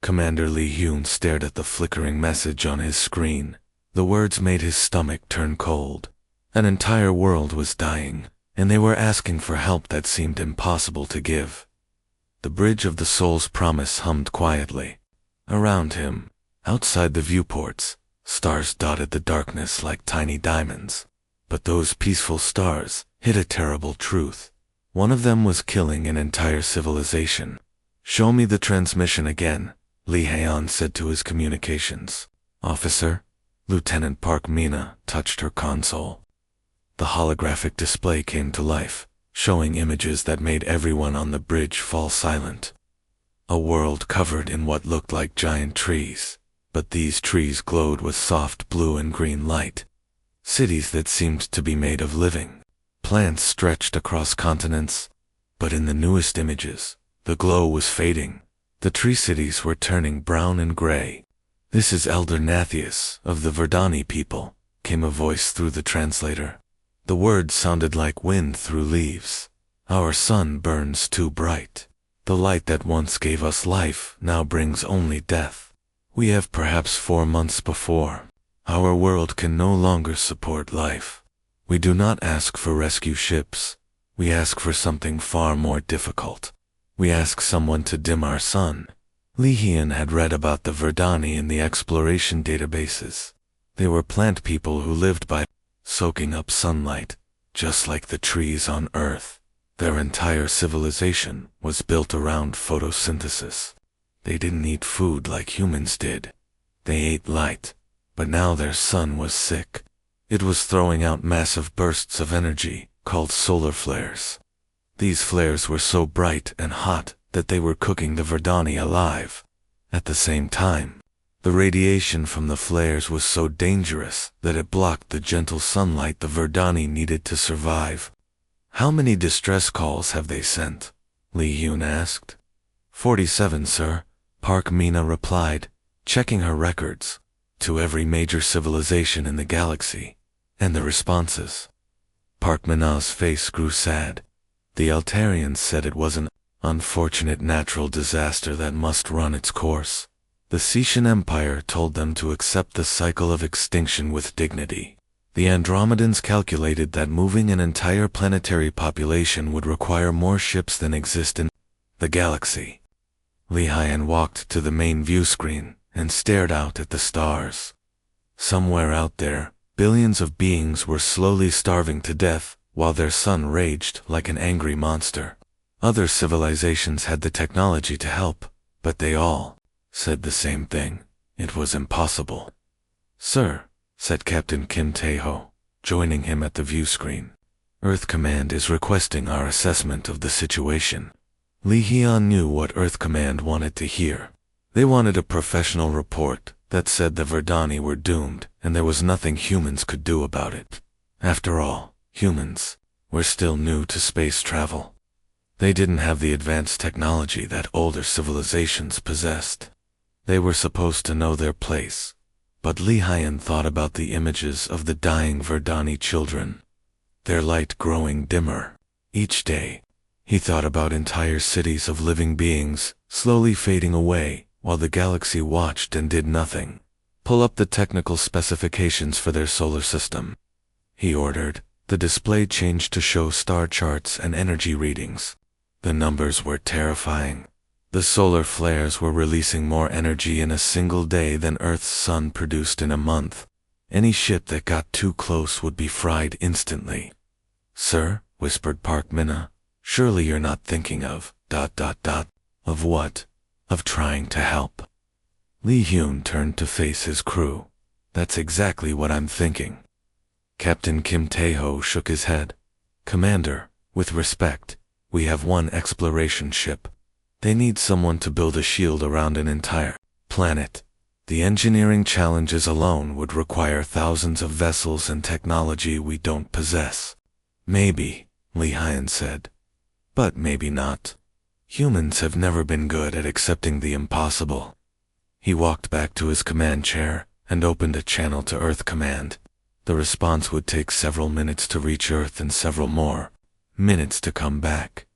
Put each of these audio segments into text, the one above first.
Commander Lee Hyun stared at the flickering message on his screen. The words made his stomach turn cold. An entire world was dying, and they were asking for help that seemed impossible to give. The bridge of the soul's promise hummed quietly. Around him, outside the viewports, stars dotted the darkness like tiny diamonds. But those peaceful stars hid a terrible truth. One of them was killing an entire civilization. "Show me the transmission again," Lee Haeon said to his communications. "Officer?" Lieutenant Park Mina touched her console. The holographic display came to life, showing images that made everyone on the bridge fall silent. A world covered in what looked like giant trees, but these trees glowed with soft blue and green light. Cities that seemed to be made of living. Plants stretched across continents, but in the newest images, the glow was fading. The tree cities were turning brown and gray. "This is Elder Nathius of the Verdani people," came a voice through the translator. The words sounded like wind through leaves. "Our sun burns too bright. The light that once gave us life now brings only death. We have perhaps 4 months before. Our world can no longer support life. We do not ask for rescue ships. We ask for something far more difficult. We ask someone to dim our sun." Lee Hyun had read about the Verdani in the exploration databases. They were plant people who lived by soaking up sunlight, just like the trees on Earth. Their entire civilization was built around photosynthesis. They didn't eat food like humans did. They ate light, but now their sun was sick. It was throwing out massive bursts of energy called solar flares. These flares were so bright and hot that they were cooking the Verdani alive. At the same time, the radiation from the flares was so dangerous that it blocked the gentle sunlight the Verdani needed to survive. "How many distress calls have they sent?" Lee Hyun asked. 47, sir," Park Mina replied, checking her records. "To every major civilization in the galaxy. And the responses." Park Mina's face grew sad. The Altarians said it was an unfortunate natural disaster that must run its course. The Setian Empire told them to accept the cycle of extinction with dignity. The Andromedans calculated that moving an entire planetary population would require more ships than exist in the galaxy. Lee Hyun walked to the main view screen and stared out at the stars. Somewhere out there, billions of beings were slowly starving to death while their sun raged like an angry monster. Other civilizations had the technology to help, but they all said the same thing. It was impossible. "Sir," said Captain Kim Tae-ho, joining him at the view screen. "Earth Command is requesting our assessment of the situation." Lee Hyun knew what Earth Command wanted to hear. They wanted a professional report that said the Verdani were doomed and there was nothing humans could do about it. After all, humans were still new to space travel. They didn't have the advanced technology that older civilizations possessed. They were supposed to know their place. But Lee Hyun thought about the images of the dying Verdani children, their light growing dimmer. Each day, he thought about entire cities of living beings slowly fading away while the galaxy watched and did nothing. "Pull up the technical specifications for their solar system," he ordered. The display changed to show star charts and energy readings. The numbers were terrifying. The solar flares were releasing more energy in a single day than Earth's sun produced in a month. Any ship that got too close would be fried instantly. "Sir," whispered Park Mina, "surely you're not thinking of ... Of what? Of trying to help." Lee Hyun turned to face his crew. "That's exactly what I'm thinking." Captain Kim Tae-ho shook his head. "Commander, with respect, we have one exploration ship. They need someone to build a shield around an entire planet. The engineering challenges alone would require thousands of vessels and technology we don't possess." "Maybe," Lee Hyun said. "But maybe not. Humans have never been good at accepting the impossible." He walked back to his command chair and opened a channel to Earth Command. The response would take several minutes to reach Earth and several more minutes to come back.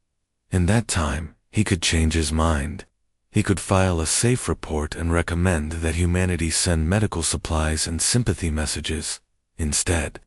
In that time, he could change his mind. He could file a safe report and recommend that humanity send medical supplies and sympathy messages. Instead,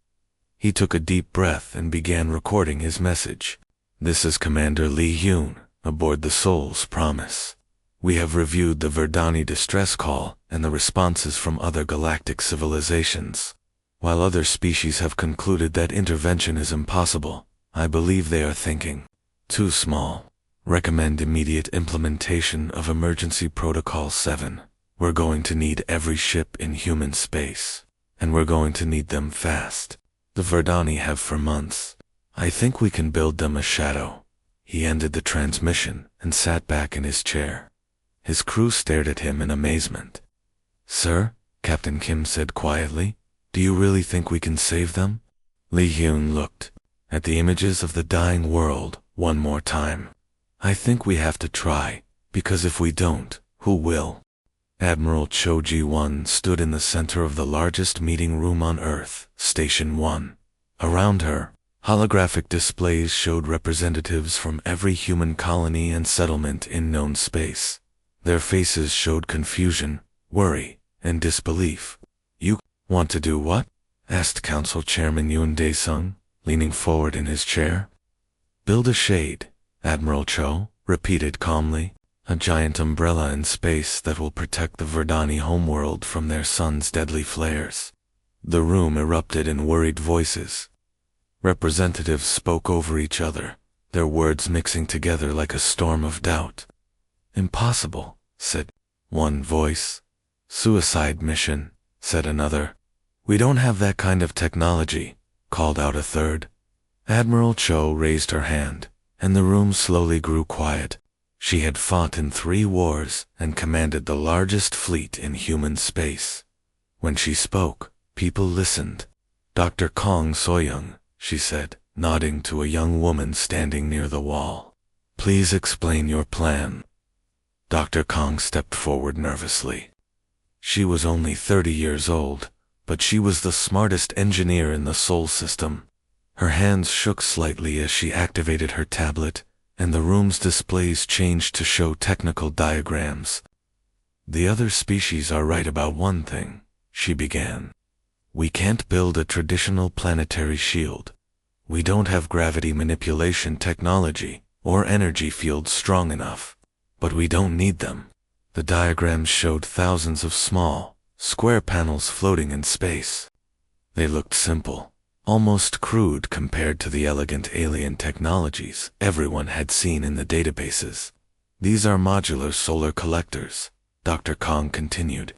he took a deep breath and began recording his message. This is Commander Lee Hyun, aboard the Soul's Promise. We have reviewed the Verdani distress call and the responses from other galactic civilizations. While other species have concluded that intervention is impossible, I believe they are thinking, too small. Recommend immediate implementation of Emergency Protocol 7. We're going to need every ship in human space, and we're going to need them fast. The Verdani have for months. I think we can build them a shadow. He ended the transmission and sat back in his chair. His crew stared at him in amazement. Sir, Captain Kim said quietly, do you really think we can save them? Lee Hyun looked at the images of the dying world one more time. I think we have to try, because if we don't, who will? Admiral Cho Ji-won stood in the center of the largest meeting room on Earth, Station 1. Around her, holographic displays showed representatives from every human colony and settlement in known space. Their faces showed confusion, worry, and disbelief. You want to do what? Asked Council Chairman Yoon Dae-sung, leaning forward in his chair. Build a shade, Admiral Cho repeated calmly, a giant umbrella in space that will protect the Verdani homeworld from their sun's deadly flares. The room erupted in worried voices. Representatives spoke over each other, their words mixing together like a storm of doubt. Impossible, said one voice. Suicide mission, said another. We don't have that kind of technology, called out a third. Admiral Cho raised her hand, and the room slowly grew quiet. She had fought in 3 wars and commanded the largest fleet in human space. When she spoke, people listened. Dr. Kong Soyoung, she said, nodding to a young woman standing near the wall. Please explain your plan. Dr. Kong stepped forward nervously. She was only 30 years old, but she was the smartest engineer in the Sol system. Her hands shook slightly as she activated her tablet, and the room's displays changed to show technical diagrams. The other species are right about one thing, she began. We can't build a traditional planetary shield. We don't have gravity manipulation technology or energy fields strong enough, but we don't need them. The diagrams showed thousands of small, square panels floating in space. They looked simple, almost crude compared to the elegant alien technologies everyone had seen in the databases. These are modular solar collectors, Dr. Kong continued.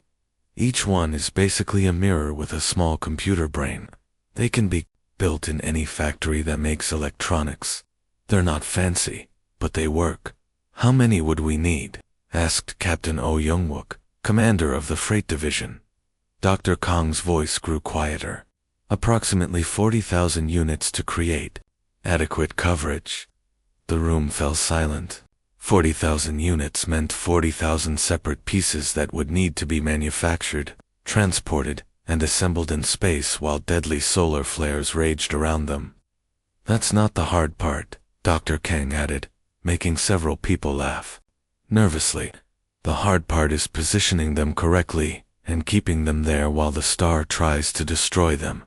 Each one is basically a mirror with a small computer brain. They can be built in any factory that makes electronics. They're not fancy, but they work. How many would we need? Asked Captain Oh Young-wook, commander of the freight division. Dr. Kong's voice grew quieter. Approximately 40,000 units to create. Adequate coverage. The room fell silent. 40,000 units meant 40,000 separate pieces that would need to be manufactured, transported, and assembled in space while deadly solar flares raged around them. That's not the hard part, Dr. Kang added, making several people laugh. Nervously, the hard part is positioning them correctly and keeping them there while the star tries to destroy them.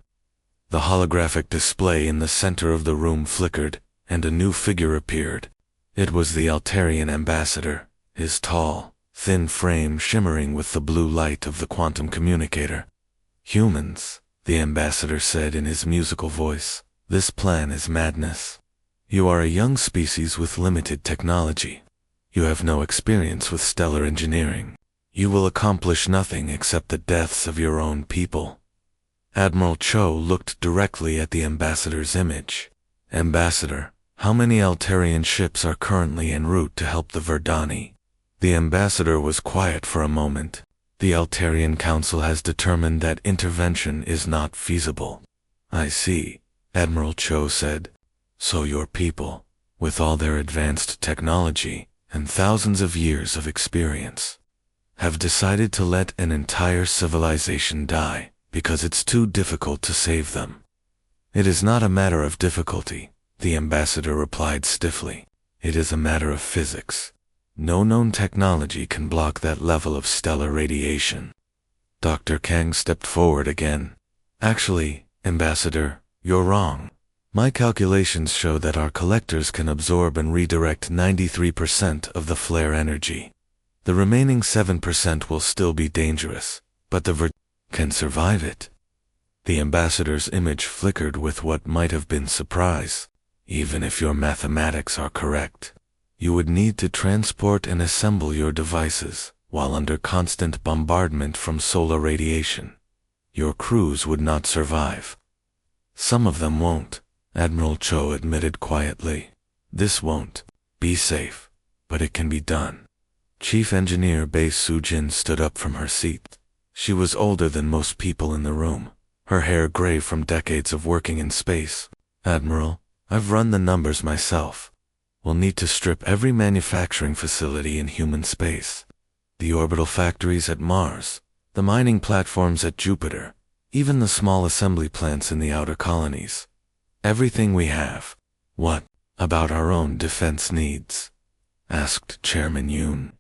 The holographic display in the center of the room flickered, and a new figure appeared. It was the Altarian ambassador, his tall, thin frame shimmering with the blue light of the quantum communicator. Humans, the ambassador said in his musical voice, this plan is madness. You are a young species with limited technology. You have no experience with stellar engineering. You will accomplish nothing except the deaths of your own people. Admiral Cho looked directly at the ambassador's image. Ambassador, how many Altarian ships are currently en route to help the Verdani? The ambassador was quiet for a moment. The Altarian Council has determined that intervention is not feasible. I see, Admiral Cho said. So your people, with all their advanced technology and thousands of years of experience, have decided to let an entire civilization die because it's too difficult to save them. It is not a matter of difficulty, the ambassador replied stiffly. It is a matter of physics. No known technology can block that level of stellar radiation. Dr. Kang stepped forward again. Actually, Ambassador, you're wrong. My calculations show that our collectors can absorb and redirect 93% of the flare energy. The remaining 7% will still be dangerous, but the can survive it. The ambassador's image flickered with what might have been surprise. Even if your mathematics are correct, you would need to transport and assemble your devices while under constant bombardment from solar radiation. Your crews would not survive. Some of them won't, Admiral Cho admitted quietly. This won't be safe, but it can be done. Chief Engineer Bei Sujin stood up from her seat. She was older than most people in the room, her hair gray from decades of working in space. Admiral, I've run the numbers myself. We'll need to strip every manufacturing facility in human space. The orbital factories at Mars, the mining platforms at Jupiter, even the small assembly plants in the outer colonies. Everything we have. What about our own defense needs? Asked Chairman Yoon.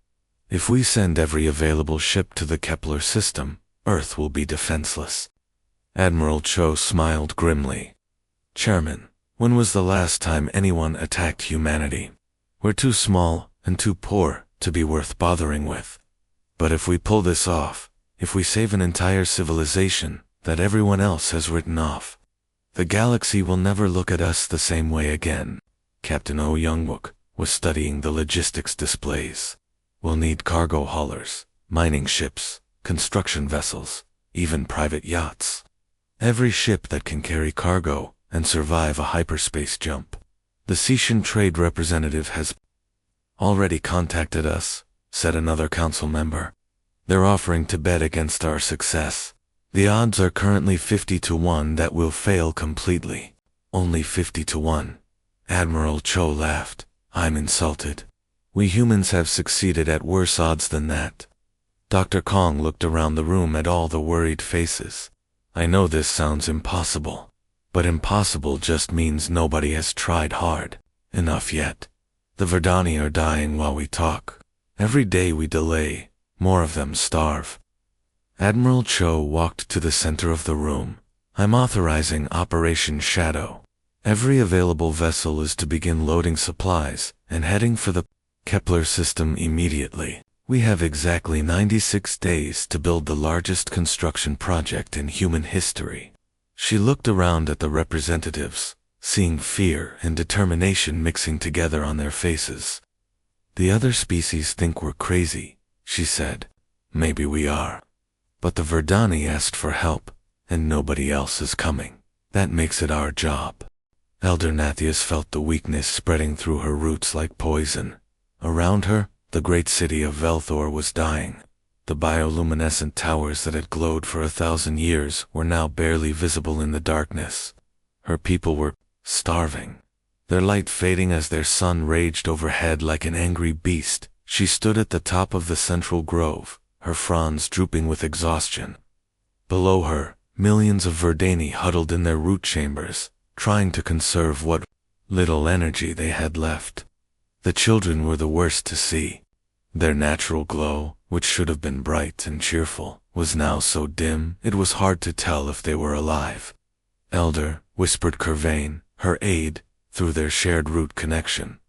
If we send every available ship to the Kepler system, Earth will be defenseless. Admiral Cho smiled grimly. Chairman, when was the last time anyone attacked humanity? We're too small and too poor to be worth bothering with. But if we pull this off, if we save an entire civilization that everyone else has written off, the galaxy will never look at us the same way again. Captain Oh Youngwook was studying the logistics displays. We'll need cargo haulers, mining ships, construction vessels, even private yachts. Every ship that can carry cargo and survive a hyperspace jump. The Sishan trade representative has already contacted us, said another council member. They're offering to bet against our success. The odds are currently 50-1 that we'll fail completely. Only 50-1. Admiral Cho laughed. I'm insulted. We humans have succeeded at worse odds than that. Dr. Kong looked around the room at all the worried faces. I know this sounds impossible, but impossible just means nobody has tried hard enough yet. The Verdani are dying while we talk. Every day we delay, more of them starve. Admiral Cho walked to the center of the room. I'm authorizing Operation Shadow. Every available vessel is to begin loading supplies and heading for the Kepler system immediately. We have exactly 96 days to build the largest construction project in human history. She looked around at the representatives, seeing fear and determination mixing together on their faces. The other species think we're crazy, she said. Maybe we are. But the Verdani asked for help, and nobody else is coming. That makes it our job. Elder Nathius felt the weakness spreading through her roots like poison. Around her, the great city of Velthor was dying. The bioluminescent towers that had glowed for 1,000 years were now barely visible in the darkness. Her people were starving, their light fading as their sun raged overhead like an angry beast. She stood at the top of the central grove, her fronds drooping with exhaustion. Below her, millions of Verdani huddled in their root chambers, trying to conserve what little energy they had left. The children were the worst to see. Their natural glow, which should have been bright and cheerful, was now so dim it was hard to tell if they were alive. Elder, whispered Curvain, her aide, through their shared root connection.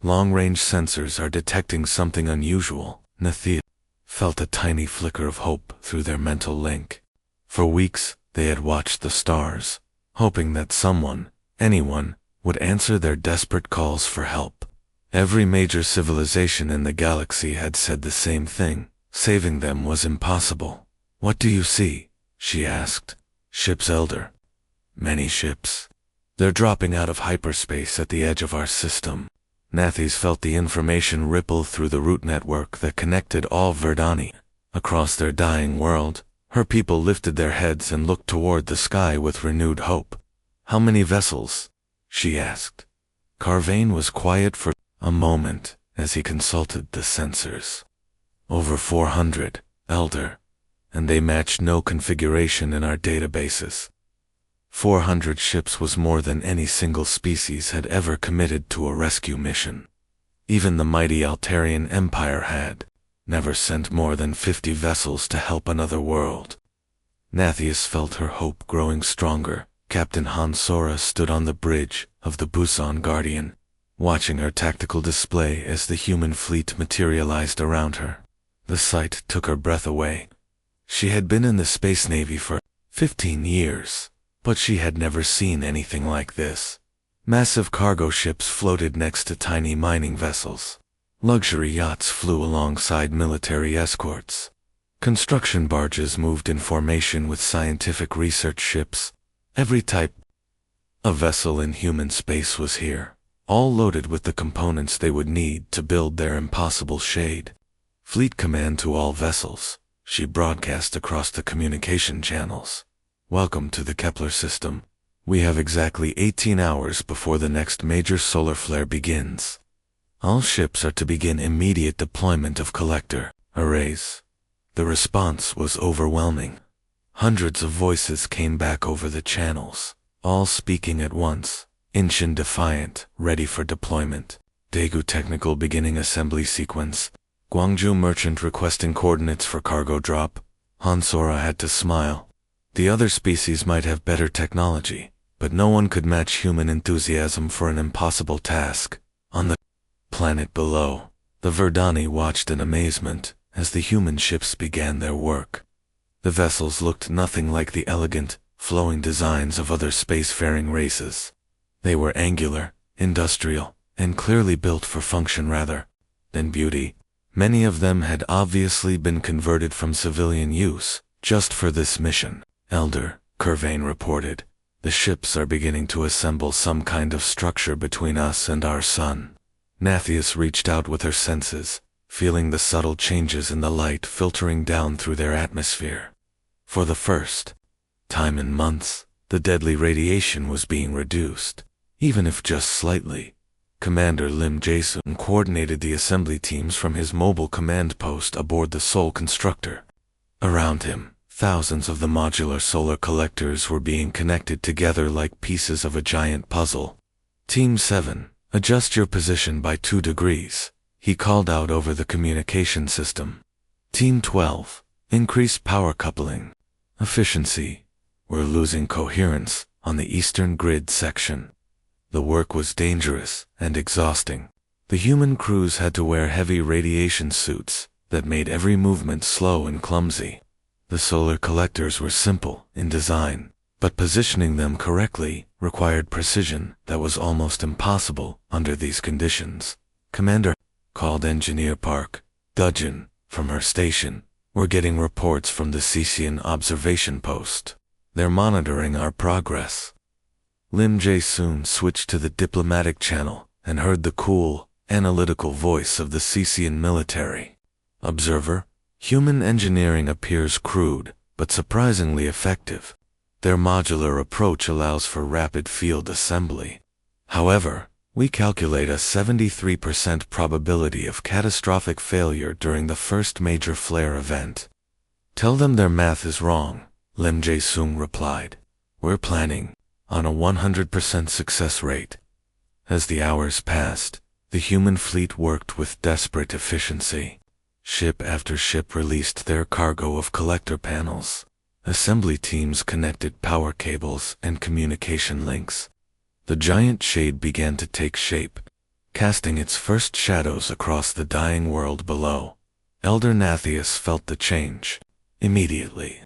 Long-range sensors are detecting something unusual. Nathia felt a tiny flicker of hope through their mental link. For weeks, they had watched the stars, hoping that someone, anyone, would answer their desperate calls for help. Every major civilization in the galaxy had said the same thing. Saving them was impossible. What do you see? She asked. Ships, Elder. Many ships. They're dropping out of hyperspace at the edge of our system. Nathis felt the information ripple through the root network that connected all Verdani. Across their dying world, her people lifted their heads and looked toward the sky with renewed hope. How many vessels? She asked. Carvain was quiet for a moment as he consulted the sensors. Over 400, Elder, and they matched no configuration in our databases. 400 ships was more than any single species had ever committed to a rescue mission. Even the mighty Altarian Empire had never sent more than 50 vessels to help another world. Nathius felt her hope growing stronger. Captain Hansora stood on the bridge of the Busan Guardian, watching her tactical display as the human fleet materialized around her. The sight took her breath away. She had been in the Space Navy for 15 years, but she had never seen anything like this. Massive cargo ships floated next to tiny mining vessels. Luxury yachts flew alongside military escorts. Construction barges moved in formation with scientific research ships. Every type of vessel in human space was here, all loaded with the components they would need to build their impossible shade. Fleet command to all vessels, she broadcast across the communication channels. Welcome to the Kepler system. We have exactly 18 hours before the next major solar flare begins. All ships are to begin immediate deployment of collector arrays. The response was overwhelming. Hundreds of voices came back over the channels, all speaking at once. Inshin defiant, ready for deployment. Daegu technical beginning assembly sequence. Gwangju merchant requesting coordinates for cargo drop. Hansora had to smile. The other species might have better technology, but no one could match human enthusiasm for an impossible task. On the planet below, the Verdani watched in amazement as the human ships began their work. The vessels looked nothing like the elegant, flowing designs of other spacefaring races. They were angular, industrial, and clearly built for function rather than beauty. Many of them had obviously been converted from civilian use just for this mission. Elder Curvain reported, "The ships are beginning to assemble some kind of structure between us and our sun." Nathius reached out with her senses, feeling the subtle changes in the light filtering down through their atmosphere. For the first time in months, the deadly radiation was being reduced, even if just slightly. Commander Lim Jae-sung coordinated the assembly teams from his mobile command post aboard the Sol Constructor. Around him, thousands of the modular solar collectors were being connected together like pieces of a giant puzzle. Team 7, adjust your position by 2 degrees, he called out over the communication system. Team 12, increase power coupling. Efficiency. We're losing coherence on the eastern grid section. The work was dangerous and exhausting. The human crews had to wear heavy radiation suits that made every movement slow and clumsy. The solar collectors were simple in design, but positioning them correctly required precision that was almost impossible under these conditions. Commander called Engineer Park Dudgeon from her station. We're getting reports from the Cesian observation post. They're monitoring our progress. Lim Jae-sung switched to the diplomatic channel and heard the cool, analytical voice of the Cesian military. Observer, human engineering appears crude, but surprisingly effective. Their modular approach allows for rapid field assembly. However, we calculate a 73% probability of catastrophic failure during the first major flare event. Tell them their math is wrong, Lim Jae-sung replied. We're planning on a 100% success rate. As the hours passed, the human fleet worked with desperate efficiency. Ship after ship released their cargo of collector panels. Assembly teams connected power cables and communication links. The giant shade began to take shape, casting its first shadows across the dying world below. Elder Nathius felt the change immediately.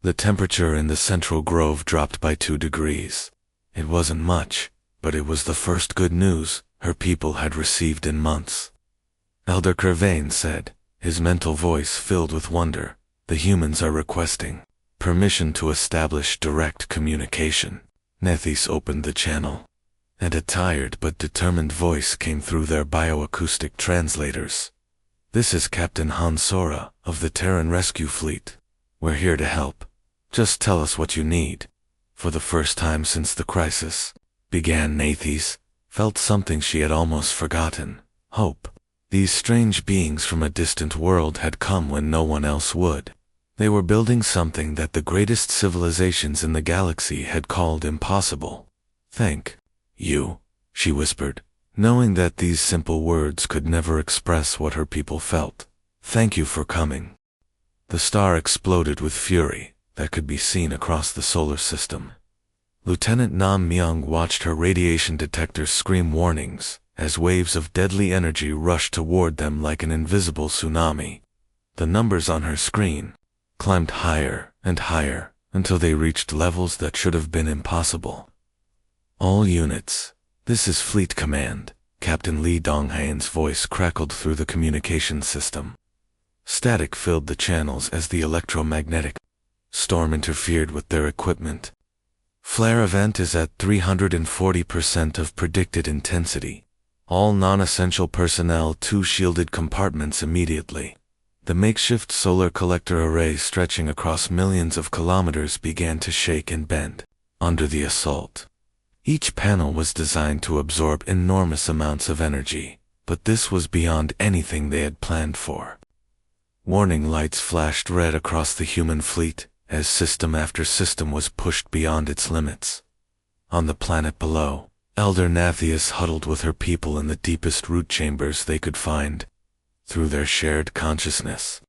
The temperature in the central grove dropped by 2 degrees. It wasn't much, but it was the first good news her people had received in months. Elder Curvain said, his mental voice filled with wonder, "The humans are requesting permission to establish direct communication." Nethys opened the channel, and a tired but determined voice came through their bioacoustic translators. "This is Captain Hansora of the Terran Rescue Fleet. We're here to help. Just tell us what you need." For the first time since the crisis, began Nethys, felt something she had almost forgotten, hope. These strange beings from a distant world had come when no one else would. They were building something that the greatest civilizations in the galaxy had called impossible. "Thank you," she whispered, knowing that these simple words could never express what her people felt. "Thank you for coming." The star exploded with fury that could be seen across the solar system. Lieutenant Nam Myung watched her radiation detectors scream warnings as waves of deadly energy rushed toward them like an invisible tsunami. The numbers on her screen climbed higher and higher until they reached levels that should have been impossible. "All units, this is Fleet Command," Captain Lee Donghaen's voice crackled through the communication system. Static filled the channels as the electromagnetic storm interfered with their equipment. "Flare event is at 340% of predicted intensity. All non-essential personnel to shielded compartments immediately." The makeshift solar collector array stretching across millions of kilometers began to shake and bend under the assault. Each panel was designed to absorb enormous amounts of energy, but this was beyond anything they had planned for. Warning lights flashed red across the human fleet as system after system was pushed beyond its limits. On the planet below, Elder Nathius huddled with her people in the deepest root chambers they could find. Through their shared consciousness,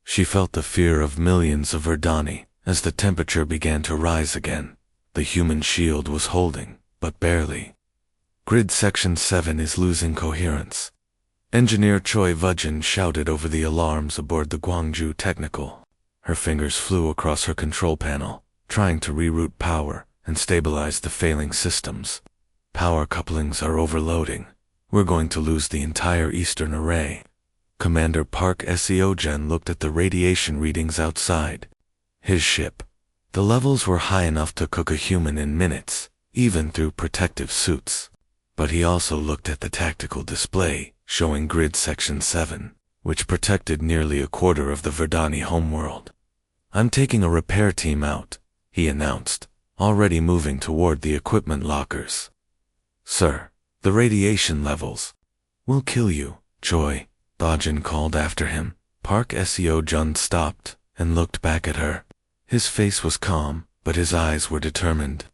she felt the fear of millions of Verdani as the temperature began to rise again. The human shield was holding, but barely. "Grid Section 7 is losing coherence." Engineer Choi Vujin shouted over the alarms aboard the Gwangju Technical. Her fingers flew across her control panel, trying to reroute power and stabilize the failing systems. "Power couplings are overloading. We're going to lose the entire eastern array." Commander Park Seogen looked at the radiation readings outside his ship. The levels were high enough to cook a human in minutes, even through protective suits. But he also looked at the tactical display, showing Grid Section 7, which protected nearly a quarter of the Verdani homeworld. "I'm taking a repair team out," he announced, already moving toward the equipment lockers. "Sir, the radiation levels will kill you," Choi Dojin called after him. Park Seo-jun stopped and looked back at her. His face was calm, but his eyes were determined.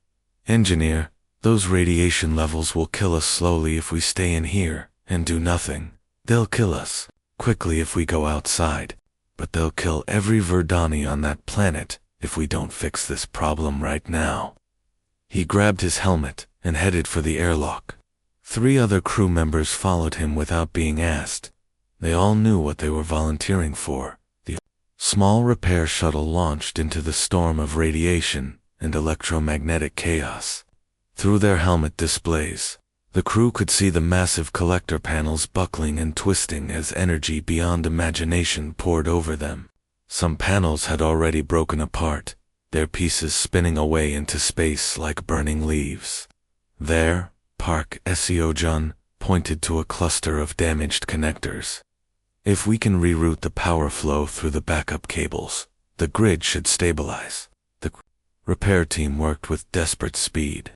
"Engineer, those radiation levels will kill us slowly if we stay in here and do nothing. They'll kill us quickly if we go outside, but they'll kill every Verdani on that planet if we don't fix this problem right now." He grabbed his helmet and headed for the airlock. 3 other crew members followed him without being asked. They all knew what they were volunteering for. The small repair shuttle launched into the storm of radiation and electromagnetic chaos. Through their helmet displays, the crew could see the massive collector panels buckling and twisting as energy beyond imagination poured over them. Some panels had already broken apart, their pieces spinning away into space like burning leaves. There, Park Seo-jun pointed to a cluster of damaged connectors. "If we can reroute the power flow through the backup cables, the grid should stabilize." The repair team worked with desperate speed.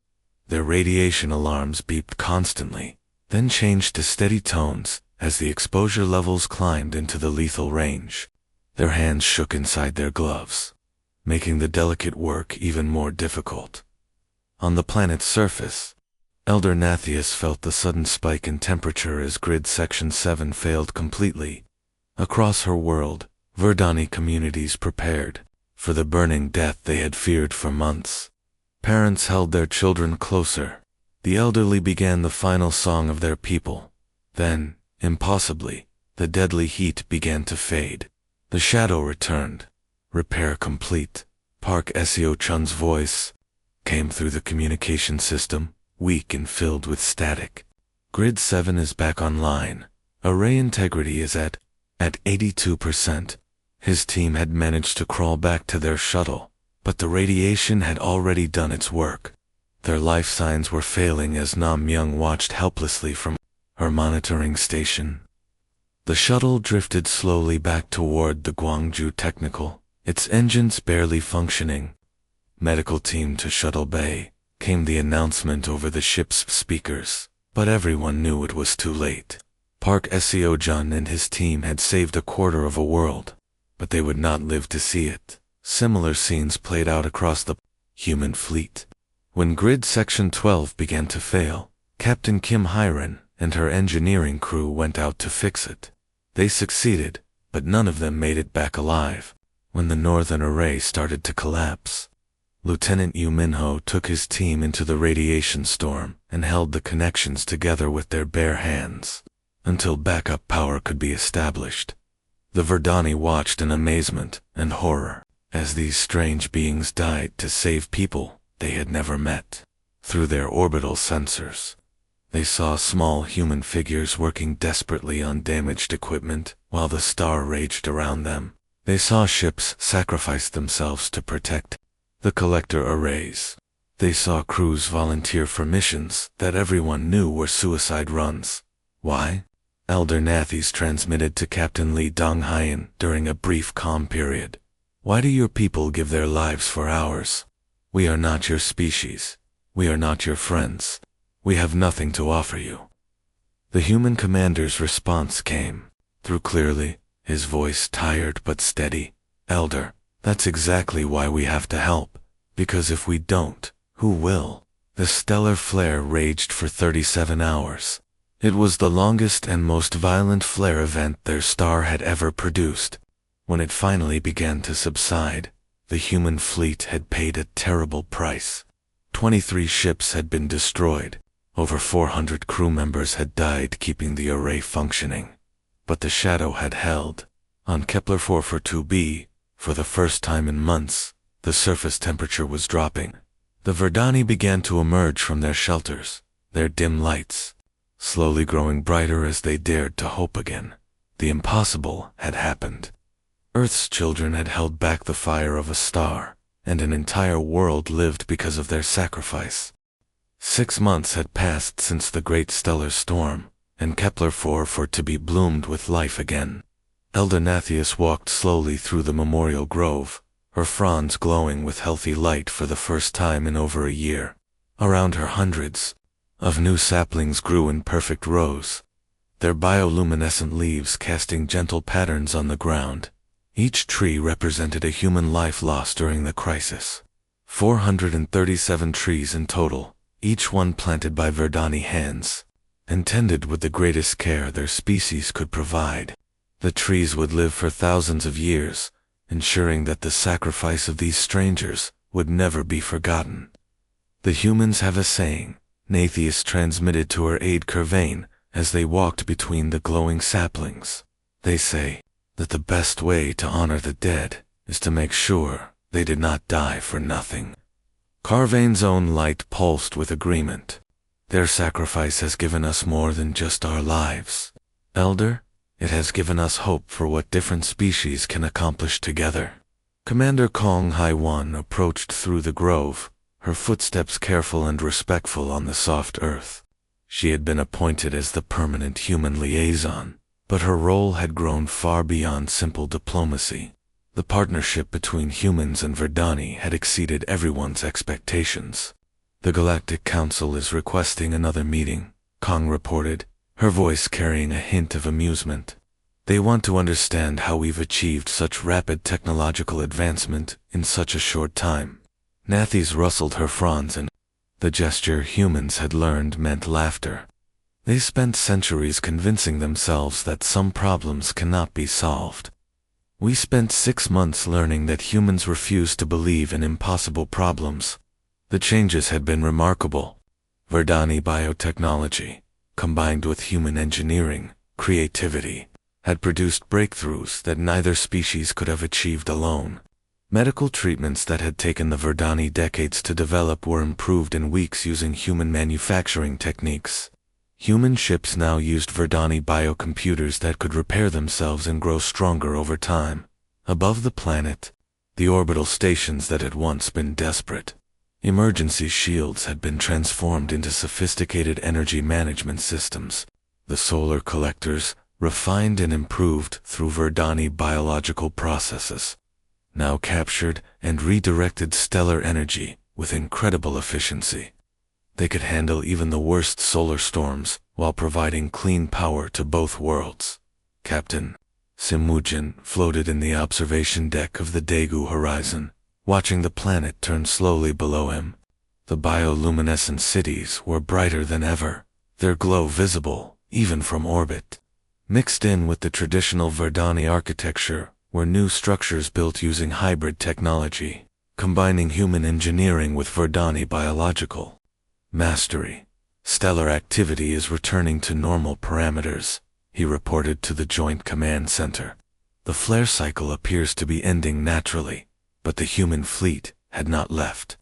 Their radiation alarms beeped constantly, then changed to steady tones as the exposure levels climbed into the lethal range. Their hands shook inside their gloves, making the delicate work even more difficult. On the planet's surface, Elder Nathius felt the sudden spike in temperature as Grid Section 7 failed completely. Across her world, Verdani communities prepared for the burning death they had feared for months. Parents held their children closer. The elderly began the final song of their people. Then, impossibly, the deadly heat began to fade. The shadow returned. "Repair complete." Park Seo-chun's voice came through the communication system, weak and filled with static. "Grid 7 is back online. Array integrity is at 82%. His team had managed to crawl back to their shuttle, but the radiation had already done its work. Their life signs were failing as Nam Myung watched helplessly from her monitoring station. The shuttle drifted slowly back toward the Gwangju Technical, its engines barely functioning. "Medical team to Shuttle Bay," came the announcement over the ship's speakers, but everyone knew it was too late. Park Seo-jun and his team had saved a quarter of a world, but they would not live to see it. Similar scenes played out across the human fleet. When Grid Section 12 began to fail, Captain Kim Hyren and her engineering crew went out to fix it. They succeeded, but none of them made it back alive. When the northern array started to collapse, Lieutenant Yu Minho took his team into the radiation storm and held the connections together with their bare hands until backup power could be established. The Verdani watched in amazement and horror as these strange beings died to save people they had never met. Through their orbital sensors, they saw small human figures working desperately on damaged equipment while the star raged around them. They saw ships sacrifice themselves to protect the collector arrays. They saw crews volunteer for missions that everyone knew were suicide runs. Why? Elder Nathys transmitted to Captain Li Donghayan during a brief calm period. Why do your people give their lives for ours? We are not your species. We are not your friends. We have nothing to offer you. The human commander's response came through clearly, his voice tired but steady. Elder, that's exactly why we have to help. Because if we don't, who will? The stellar flare raged for 37 hours. It was the longest and most violent flare event their star had ever produced. When it finally began to subside, the human fleet had paid a terrible price. 23 ships had been destroyed. Over 400 crew members had died keeping the array functioning. But the shadow had held. On Kepler 442b, for the first time in months, the surface temperature was dropping. The Verdani began to emerge from their shelters, their dim lights slowly growing brighter as they dared to hope again. The impossible had happened. Earth's children had held back the fire of a star, and an entire world lived because of their sacrifice. 6 months had passed since the great stellar storm, and Kepler 442b bloomed with life again. Elder Nathys walked slowly through the memorial grove, her fronds glowing with healthy light for the first time in over a year. Around her hundreds of new saplings grew in perfect rows, their bioluminescent leaves casting gentle patterns on the ground. Each tree represented a human life lost during the crisis. 437 trees in total, each one planted by Verdani hands, and tended with the greatest care their species could provide. The trees would live for thousands of years, ensuring that the sacrifice of these strangers would never be forgotten. The humans have a saying, Nathys transmitted to her aide Curvain as they walked between the glowing saplings. They say that the best way to honor the dead is to make sure they did not die for nothing. Carvain's own light pulsed with agreement. Their sacrifice has given us more than just our lives. Elder, it has given us hope for what different species can accomplish together. Commander Kong Hai-wan approached through the grove, her footsteps careful and respectful on the soft earth. She had been appointed as the permanent human liaison, but her role had grown far beyond simple diplomacy. The partnership between humans and Verdani had exceeded everyone's expectations. The Galactic Council is requesting another meeting, Kong reported, her voice carrying a hint of amusement. They want to understand how we've achieved such rapid technological advancement in such a short time. Nathys rustled her fronds, and the gesture humans had learned meant laughter. They spent centuries convincing themselves that some problems cannot be solved. We spent 6 months learning that humans refuse to believe in impossible problems. The changes had been remarkable. Verdani biotechnology, combined with human engineering, creativity, had produced breakthroughs that neither species could have achieved alone. Medical treatments that had taken the Verdani decades to develop were improved in weeks using human manufacturing techniques. Human ships now used Verdani biocomputers that could repair themselves and grow stronger over time. Above the planet, the orbital stations that had once been desperate emergency shields had been transformed into sophisticated energy management systems. The solar collectors, refined and improved through Verdani biological processes, now captured and redirected stellar energy with incredible efficiency. They could handle even the worst solar storms while providing clean power to both worlds. Captain Simujin floated in the observation deck of the Daegu horizon, watching the planet turn slowly below him. The bioluminescent cities were brighter than ever, their glow visible, even from orbit. Mixed in with the traditional Verdani architecture were new structures built using hybrid technology, combining human engineering with Verdani biological mastery. Stellar activity is returning to normal parameters, he reported to the Joint Command Center. The flare cycle appears to be ending naturally, but the human fleet had not left.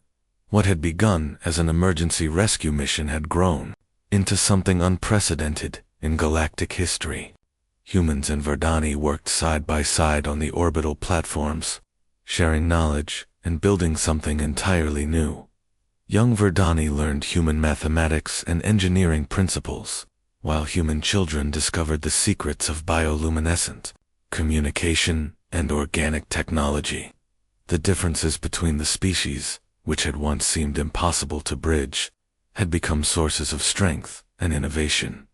What had begun as an emergency rescue mission had grown into something unprecedented in galactic history. Humans and Verdani worked side by side on the orbital platforms, sharing knowledge and building something entirely new. Young Verdani learned human mathematics and engineering principles, while human children discovered the secrets of bioluminescent communication and organic technology. The differences between the species, which had once seemed impossible to bridge, had become sources of strength and innovation.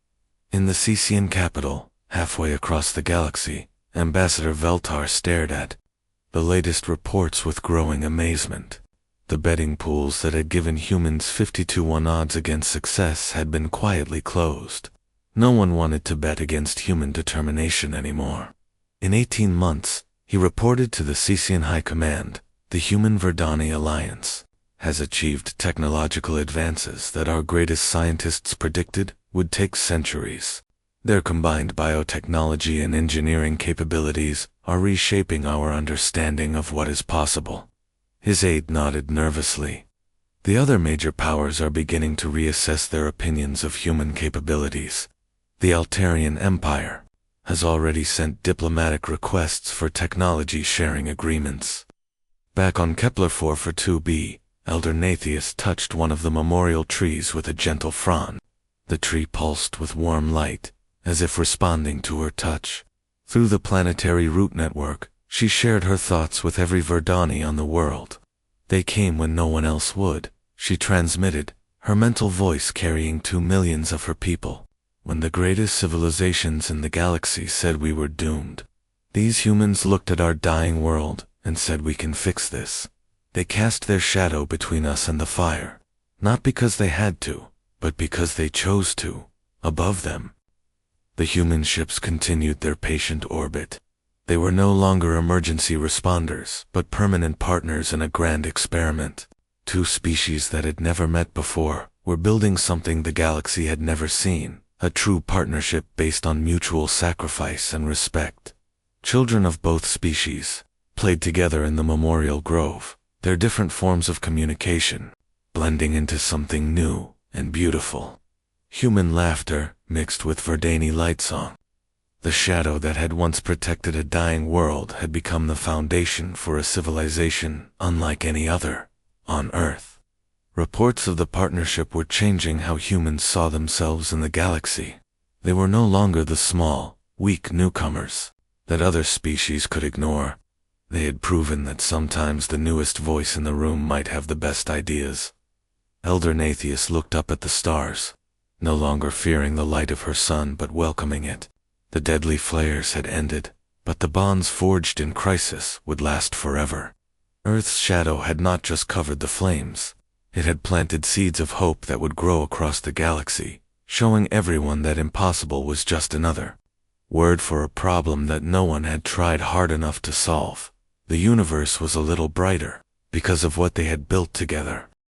In the Cesian capital, halfway across the galaxy, Ambassador Veltar stared at the latest reports with growing amazement. The betting pools that had given humans 50-1 odds against success had been quietly closed. No one wanted to bet against human determination anymore. In 18 months, he reported to the Cesian High Command, the Human Verdani Alliance has achieved technological advances that our greatest scientists predicted would take centuries. Their combined biotechnology and engineering capabilities are reshaping our understanding of what is possible. His aide nodded nervously. The other major powers are beginning to reassess their opinions of human capabilities. The Altarian Empire has already sent diplomatic requests for technology sharing agreements. Back on Kepler 442b, Elder Nathius touched one of the memorial trees with a gentle frond. The tree pulsed with warm light, as if responding to her touch. Through the planetary root network, she shared her thoughts with every Verdani on the world. They came when no one else would, she transmitted, her mental voice carrying to millions of her people. When the greatest civilizations in the galaxy said we were doomed, these humans looked at our dying world and said we can fix this. They cast their shadow between us and the fire, not because they had to, but because they chose to, above them. The human ships continued their patient orbit. They were no longer emergency responders, but permanent partners in a grand experiment. Two species that had never met before were building something the galaxy had never seen, a true partnership based on mutual sacrifice and respect. Children of both species played together in the memorial grove, their different forms of communication blending into something new and beautiful. Human laughter mixed with Verdani light song. The shadow that had once protected a dying world had become the foundation for a civilization unlike any other on Earth. Reports of the partnership were changing how humans saw themselves in the galaxy. They were no longer the small, weak newcomers that other species could ignore. They had proven that sometimes the newest voice in the room might have the best ideas. Elder Nathius looked up at the stars, no longer fearing the light of her sun but welcoming it. The deadly flares had ended, but the bonds forged in crisis would last forever. Earth's shadow had not just covered the flames. It had planted seeds of hope that would grow across the galaxy, showing everyone that impossible was just another word for a problem that no one had tried hard enough to solve. The universe was a little brighter because of what they had built together.